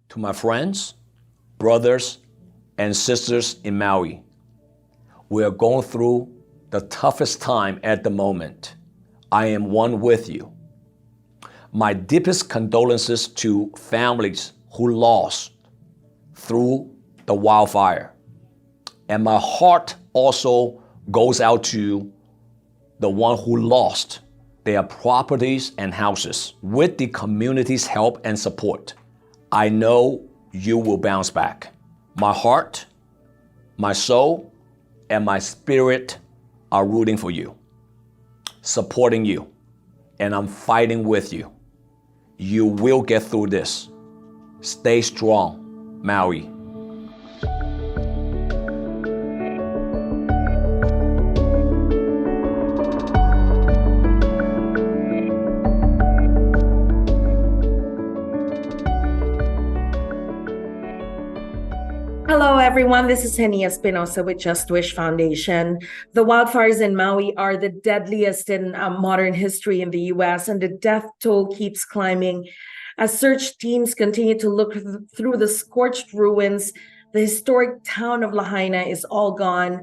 To my friends, brothers, and sisters in Maui, we are going through the toughest time at the moment. I am one with you. My deepest condolences to families who lost through the wildfire. And my heart also goes out to the one who lost their properties and houses. With the community's help and support, I know you will bounce back. My heart, my soul, and my spirit are rooting for you, supporting you, and I'm fighting with you. You will get through this. Stay strong, Maui. Hello, everyone. This is Henia Espinosa with Just Wish Foundation. The wildfires in Maui are the deadliest in modern history in the U.S., and the death toll keeps climbing. As search teams continue to look through the scorched ruins, the historic town of Lahaina is all gone.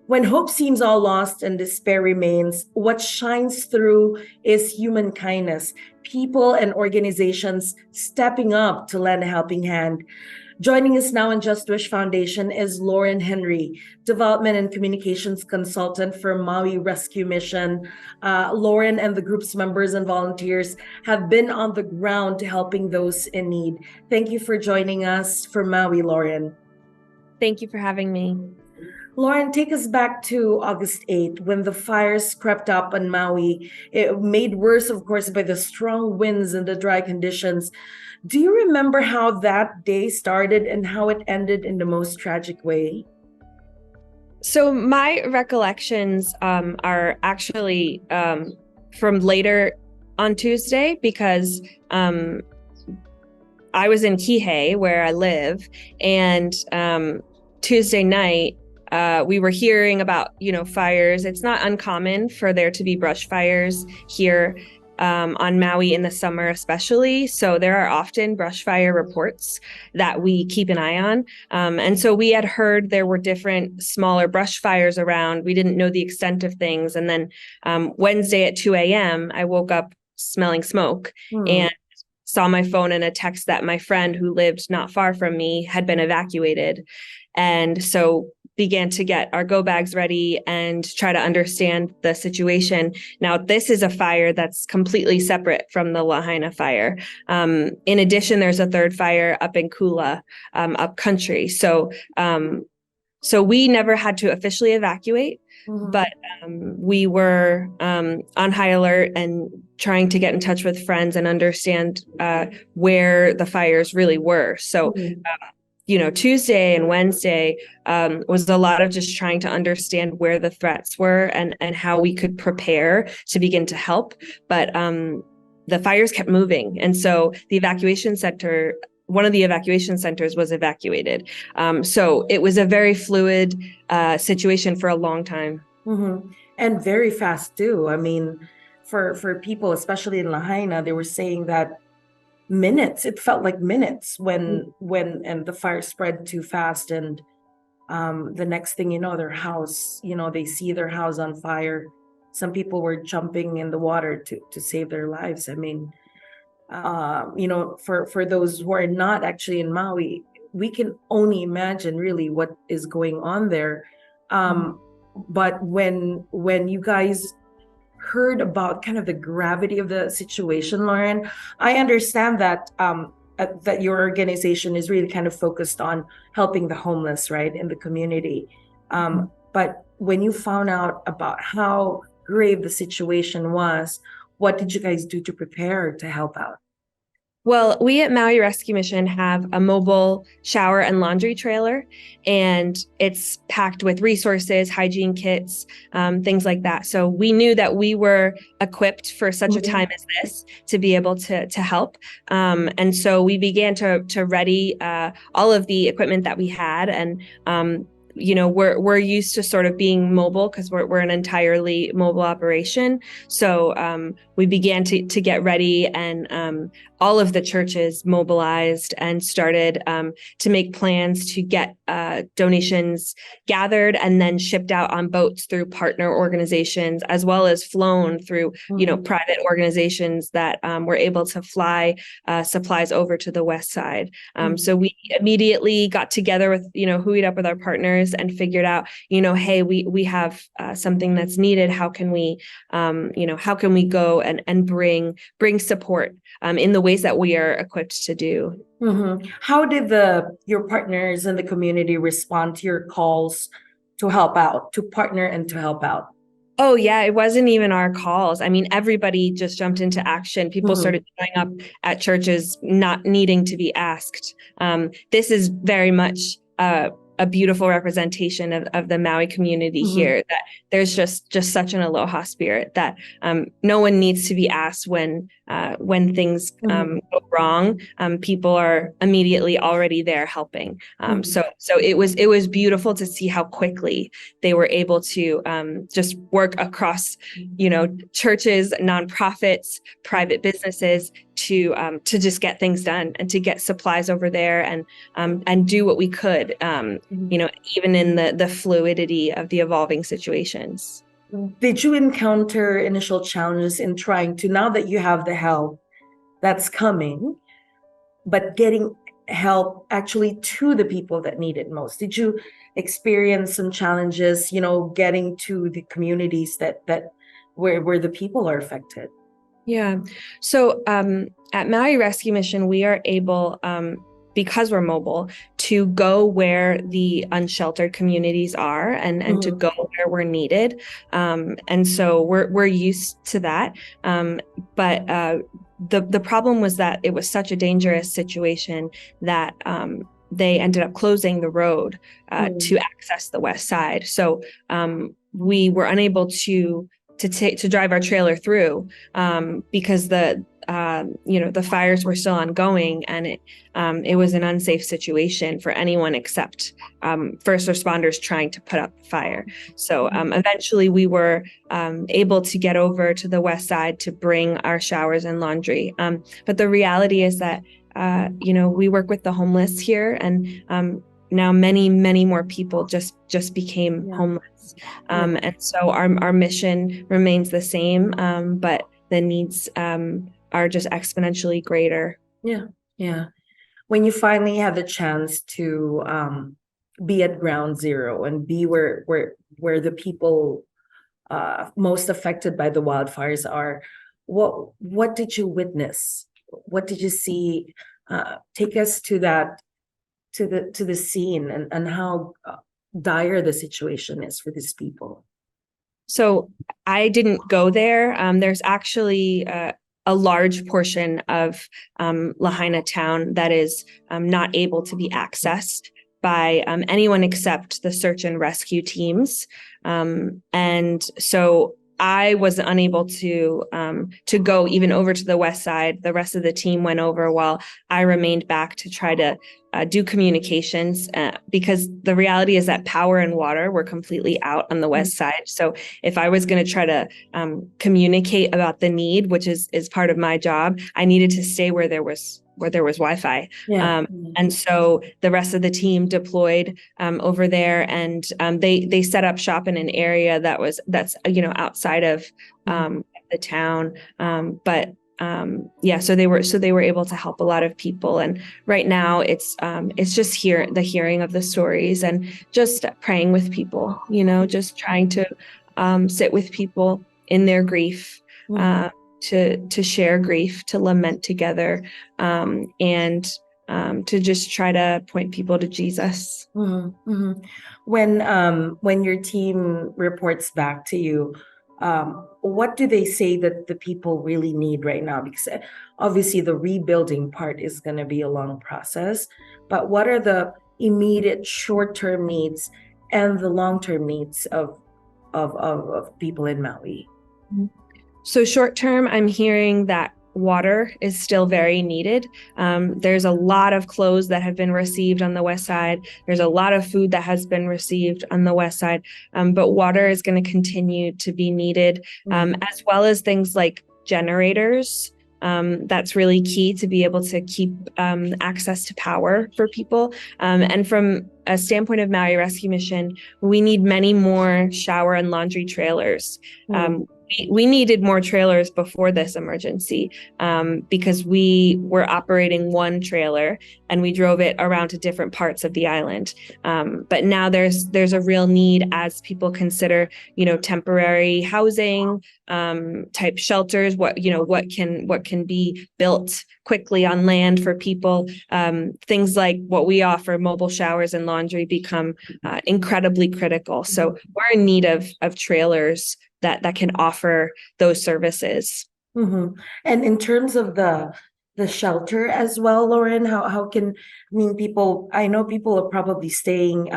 When hope seems all lost and despair remains, what shines through is human kindness, people and organizations stepping up to lend a helping hand. Joining us now in Just Wish Foundation is Lauren Henry, Development and Communications Consultant for Maui Rescue Mission. Lauren and the group's members and volunteers have been on the ground helping those in need. Thank you for joining us for Maui, Lauren. Thank you for having me. Lauren, take us back to August 8th when the fires crept up on Maui. It made worse, of course, by the strong winds and the dry conditions. Do you remember how that day started and how it ended in the most tragic way? So my recollections are actually from later on Tuesday because I was in Kihei, where I live, and Tuesday night, we were hearing about, fires. It's not uncommon for there to be brush fires here on Maui in the summer, especially. So there are often brush fire reports that we keep an eye on. And so we had heard there were different smaller brush fires around. We didn't know the extent of things. And then Wednesday at 2 a.m., I woke up smelling smoke and saw my phone and a text that my friend who lived not far from me had been evacuated. And so began to get our go bags ready and try to understand the situation. Now, this is a fire that's completely separate from the Lahaina fire. In addition, there's a third fire up in Kula, up country. So we never had to officially evacuate, but we were on high alert and trying to get in touch with friends and understand where the fires really were. So Tuesday and Wednesday was a lot of just trying to understand where the threats were and how we could prepare to begin to help. But the fires kept moving. And so one of the evacuation centers was evacuated. So it was a very fluid situation for a long time. And very fast too. I mean, for people, especially in Lahaina, they were saying that it felt like minutes when the fire spread too fast, and the next thing you know, their house, they see their house on fire. Some people were jumping in the water to save their lives. I mean, for those who are not actually in Maui, we can only imagine really what is going on there. But when you guys heard about kind of the gravity of the situation, Lauren, I understand that that your organization is really kind of focused on helping the homeless, right, in the community. But when you found out about how grave the situation was, what did you guys do to prepare to help out? Well, we at Maui Rescue Mission have a mobile shower and laundry trailer, and it's packed with resources, hygiene kits, things like that. So we knew that we were equipped for such a time as this to be able to help. And so we began to ready all of the equipment that we had. And we're used to sort of being mobile because we're an entirely mobile operation. So we began to get ready, and all of the churches mobilized and started to make plans to get donations gathered and then shipped out on boats through partner organizations, as well as flown through, private organizations that were able to fly supplies over to the West Side. So we immediately got together with, hooied up with our partners and figured out, hey, we have something that's needed. How can we, go and bring support in the ways that we are equipped to do. How did your partners in the community respond to your calls to help out, to partner and to help out? Oh, yeah, it wasn't even our calls. I mean, everybody just jumped into action. People started showing up at churches, not needing to be asked. This is very much a beautiful representation of the Maui community here, that there's just such an aloha spirit that no one needs to be asked when things go wrong. People are immediately already there helping. So it was beautiful to see how quickly they were able to just work across, churches, nonprofits, private businesses to just get things done and to get supplies over there and do what we could, even in the fluidity of the evolving situations. Did you encounter initial challenges in trying to, now that you have the help that's coming, but getting help actually to the people that need it most? Did you experience some challenges, getting to the communities that where the people are affected? Yeah. So at Maui Rescue Mission, we are able, because we're mobile, to go where the unsheltered communities are and to go where we're needed. And so we're used to that. But the problem was that it was such a dangerous situation that they ended up closing the road to access the West Side. So we were unable to drive our trailer through because the fires were still ongoing, and it was an unsafe situation for anyone except first responders trying to put out the fire. So eventually we were able to get over to the West Side to bring our showers and laundry. But the reality is that we work with the homeless here, and now many more people just became homeless. And so our mission remains the same, but the needs are just exponentially greater. Yeah. When you finally had the chance to be at ground zero and be where the people most affected by the wildfires are, what did you witness? What did you see? Take us to the scene and how dire the situation is for these people. So I didn't go there. There's actually a large portion of Lahaina town that is not able to be accessed by anyone except the search and rescue teams. And so I was unable to go even over to the West Side. The rest of the team went over while I remained back to try to do communications, because the reality is that power and water were completely out on the West Side. So if I was going to try to communicate about the need, which is part of my job, I needed to stay where there was Wi-Fi. And so the rest of the team deployed over there, and they set up shop in an area that's outside of the town. So they were able to help a lot of people. And right now it's just the hearing of the stories and just praying with people, just trying to sit with people in their grief, to share grief, to lament together, and to just try to point people to Jesus. When your team reports back to you, what do they say that the people really need right now? Because obviously the rebuilding part is going to be a long process, but what are the immediate short-term needs and the long-term needs of people in Maui? So short term, I'm hearing that water is still very needed. There's a lot of clothes that have been received on the West Side. There's a lot of food that has been received on the West Side, but water is going to continue to be needed, as well as things like generators That's really key to be able to keep access to power for people. And from a standpoint of Maui Rescue Mission, we need many more shower and laundry trailers. We needed more trailers before this emergency because we were operating one trailer and we drove it around to different parts of the island. But now there's a real need as people consider, temporary housing type shelters. What can be built quickly on land for people. Things like what we offer, mobile showers and laundry, become incredibly critical. So we're in need of trailers that can offer those services. And in terms of the shelter as well, Lauren, how can, I know people are probably staying,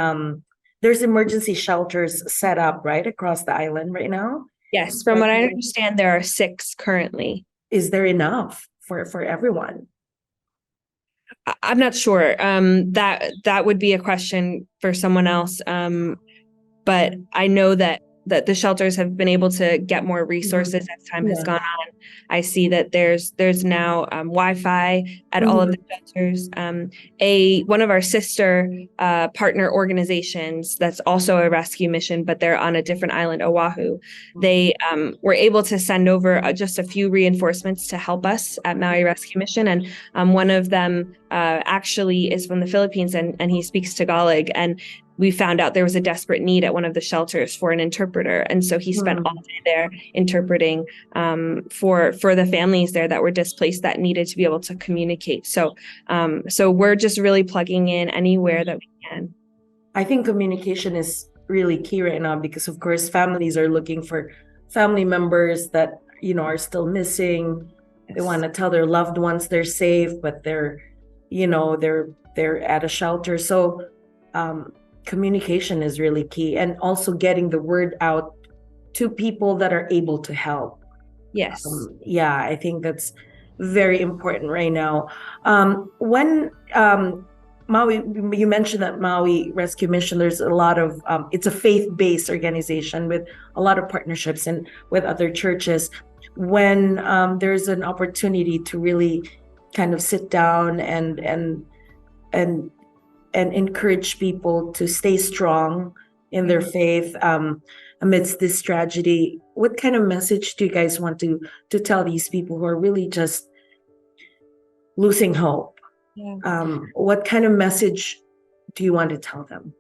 there's emergency shelters set up right across the island right now. Yes, from what I understand, there are 6 currently. Is there enough for everyone? I'm not sure. That would be a question for someone else. But I know that the shelters have been able to get more resources as time has gone on. I see that there's now Wi-Fi at all of the shelters. One of our sister partner organizations that's also a rescue mission, but they're on a different island, Oahu. They were able to send over just a few reinforcements to help us at Maui Rescue Mission, and one of them actually is from the Philippines, and he speaks Tagalog, and we found out there was a desperate need at one of the shelters for an interpreter. And so he spent all day there interpreting for the families there that were displaced that needed to be able to communicate. So we're just really plugging in anywhere that we can. I think communication is really key right now because, of course, families are looking for family members that, are still missing. Yes. They want to tell their loved ones they're safe, but they're at a shelter. So, communication is really key, and also getting the word out to people that are able to help. Yes. I think that's very important right now. When Maui, you mentioned that Maui Rescue Mission, there's a lot of, it's a faith-based organization with a lot of partnerships and with other churches. When there's an opportunity to really kind of sit down and encourage people to stay strong in their faith amidst this tragedy, what kind of message do you guys want to tell these people who are really just losing hope? What kind of message do you want to tell them?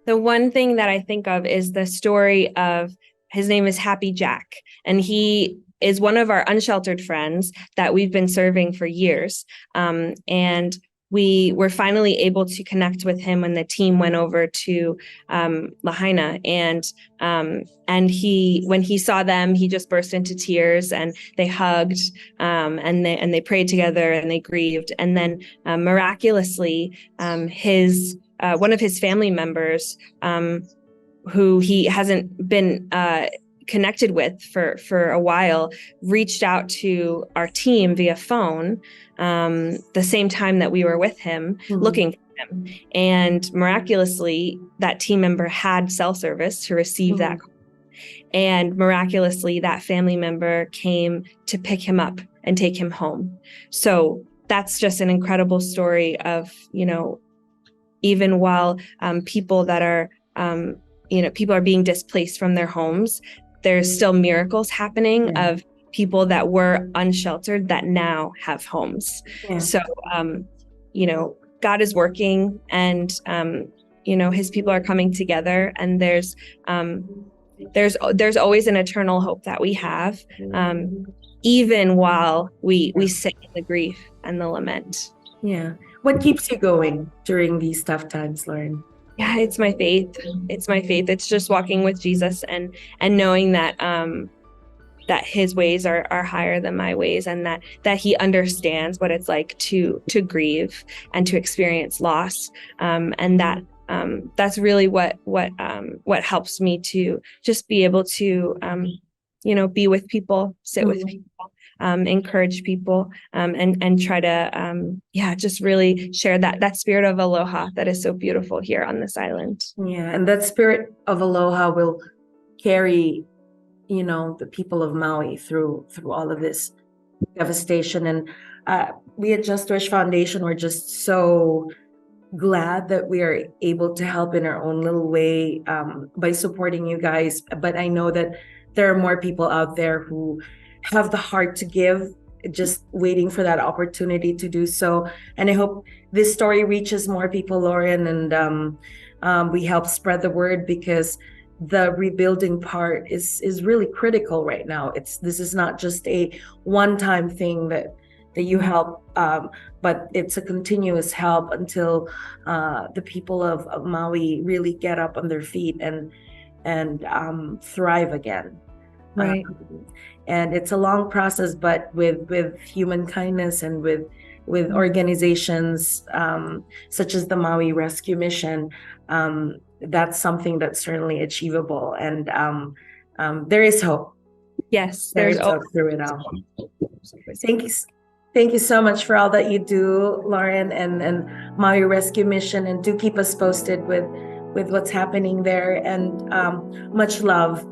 The one thing that I think of is the story of, his name is Happy Jack, and he is one of our unsheltered friends that we've been serving for years. And we were finally able to connect with him when the team went over to Lahaina, and when he saw them, he just burst into tears, and they hugged, and they prayed together, and they grieved, and then miraculously, his one of his family members, who he hasn't been connected with for a while, reached out to our team via phone the same time that we were with him, looking for him. And miraculously, that team member had cell service to receive that call. And miraculously, that family member came to pick him up and take him home. So that's just an incredible story of, even while people that are, people are being displaced from their homes, there's still miracles happening of people that were unsheltered that now have homes. So, God is working, and, his people are coming together, and there's always an eternal hope that we have, even while we sit in the grief and the lament. Yeah. What keeps you going during these tough times, Lauren? Yeah, it's my faith. It's my faith. It's just walking with Jesus and knowing that that his ways are higher than my ways, and that he understands what it's like to grieve and to experience loss. And that's really what helps me to just be able to be with people, sit with people, encourage people, and try to just really share that spirit of aloha that is so beautiful here on this island. Yeah, and that spirit of aloha will carry the people of Maui through all of this devastation. And we at Just Wish Foundation, we're just so glad that we are able to help in our own little way by supporting you guys. But I know that there are more people out there who have the heart to give, just waiting for that opportunity to do so. And I hope this story reaches more people, Lauren, and we help spread the word, because the rebuilding part is really critical right now. This is not just a one-time thing that you help, but it's a continuous help until the people of Maui really get up on their feet and thrive again. Right. And it's a long process, but with human kindness and with organizations such as the Maui Rescue Mission, that's something that's certainly achievable. And there is hope. Yes, There there's is hope through it all. Thank you so much for all that you do, Lauren, and Maui Rescue Mission, and do keep us posted with what's happening there. And much love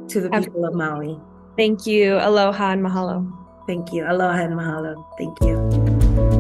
to the people of Maui. Thank you. Aloha and mahalo. Thank you. Aloha and mahalo. Thank you.